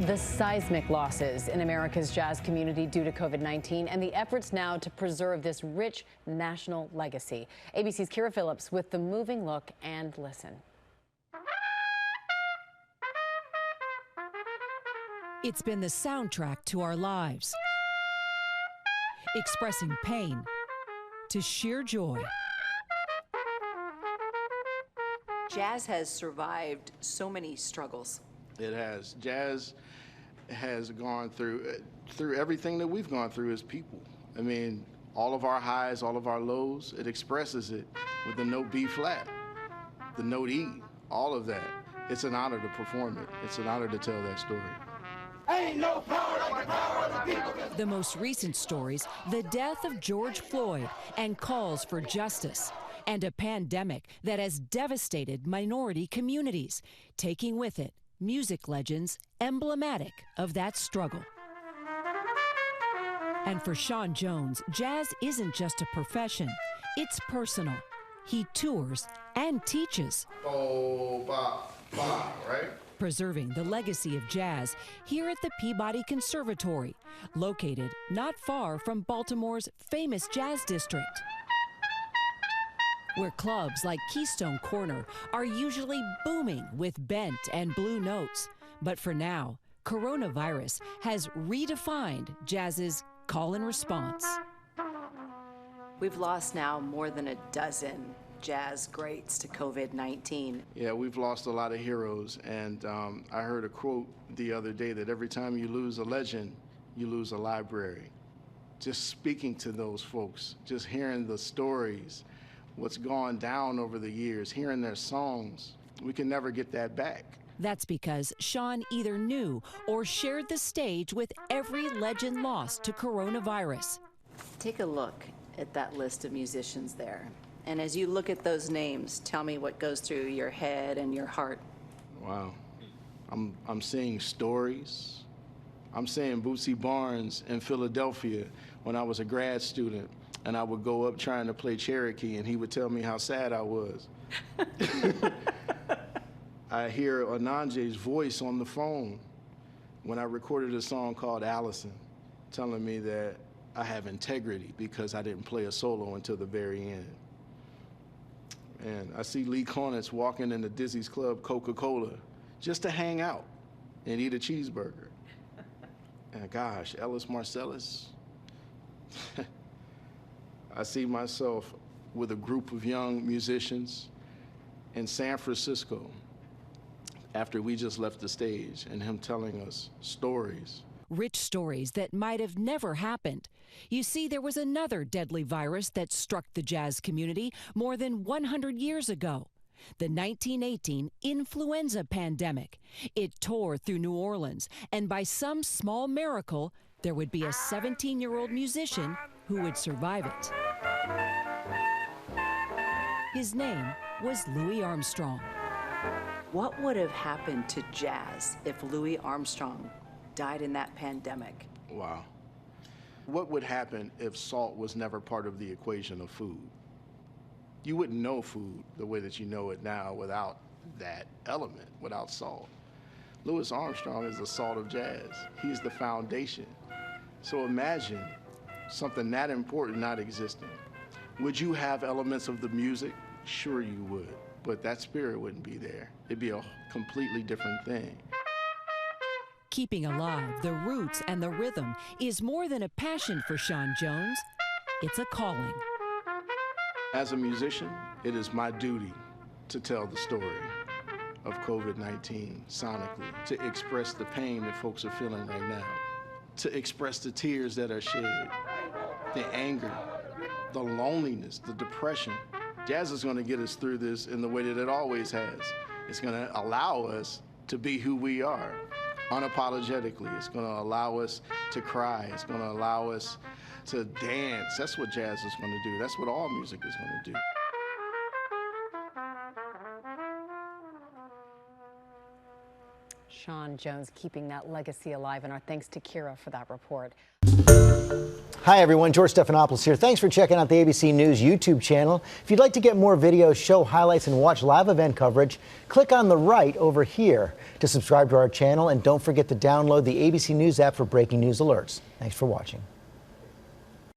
The seismic losses in America's jazz community due to COVID-19 and the efforts now to preserve this rich national legacy. ABC's Kira Phillips with the moving look and listen. It's been the soundtrack to our lives, expressing pain to sheer joy. Jazz has survived so many struggles. It has. Jazz has gone through everything that we've gone through as people. I mean, all of our highs, all of our lows, it expresses it with the note B flat, the note E, all of that. It's an honor to perform it. It's an honor to tell that story. Ain't no power like the power of the people. The most recent stories, the death of George Floyd and calls for justice, and a pandemic that has devastated minority communities, taking with it music legends emblematic of that struggle. And for Sean Jones, jazz isn't just a profession, it's personal. He tours and teaches. Right? Preserving the legacy of jazz here at the Peabody Conservatory, located not far from Baltimore's famous jazz district, where clubs like Keystone Corner are usually booming with bent and blue notes. But for now, coronavirus has redefined jazz's call and response. We've lost now more than a dozen jazz greats to COVID-19. Yeah, we've lost a lot of heroes, and I heard a quote the other day that every time you lose a legend, you lose a library. Just speaking to those folks, just hearing the stories, what's gone down over the years, hearing their songs, we can never get that back. That's because Sean either knew or shared the stage with every legend lost to coronavirus. Take a look at that list of musicians there. And as you look at those names, tell me what goes through your head and your heart. Wow. I'm seeing stories. I'm seeing Bootsy Barnes in Philadelphia when I was a grad student, and I would go up trying to play Cherokee, and he would tell me how sad I was. I hear Ananje's voice on the phone when I recorded a song called Allison, telling me that I have integrity because I didn't play a solo until the very end. And I see Lee Konitz walking in the Dizzy's Club Coca-Cola just to hang out and eat a cheeseburger. And gosh, Ellis Marsalis. I see myself with a group of young musicians in San Francisco after we just left the stage, and him telling us stories. Rich stories that might have never happened. You see, there was another deadly virus that struck the jazz community more than 100 years ago. The 1918 influenza pandemic. It tore through New Orleans, and by some small miracle, there would be a 17-year-old musician who would survive it. His name was Louis Armstrong. What would have happened to jazz if Louis Armstrong died in that pandemic? Wow. What would happen if salt was never part of the equation of food? You wouldn't know food the way that you know it now without that element, without salt. Louis Armstrong is the salt of jazz. He's the foundation. So imagine something that important not existing. Would you have elements of the music? Sure you would, but that spirit wouldn't be there. It'd be a completely different thing. Keeping alive the roots and the rhythm is more than a passion for Sean Jones. It's a calling. As a musician, it is my duty to tell the story of COVID-19 sonically, to express the pain that folks are feeling right now, to express the tears that are shed, the anger, the loneliness, the depression. Jazz is going to get us through this in the way that it always has. It's going to allow us to be who we are, unapologetically. It's going to allow us to cry. It's going to allow us to dance. That's what jazz is going to do. That's what all music is going to do. Sean Jones keeping that legacy alive, and our thanks to Kira for that report. Hi everyone, George Stephanopoulos here. Thanks for checking out the ABC News YouTube channel. If you'd like to get more videos, show highlights, and watch live event coverage, click on the right over here to subscribe to our channel, and don't forget to download the ABC News app for breaking news alerts. Thanks for watching.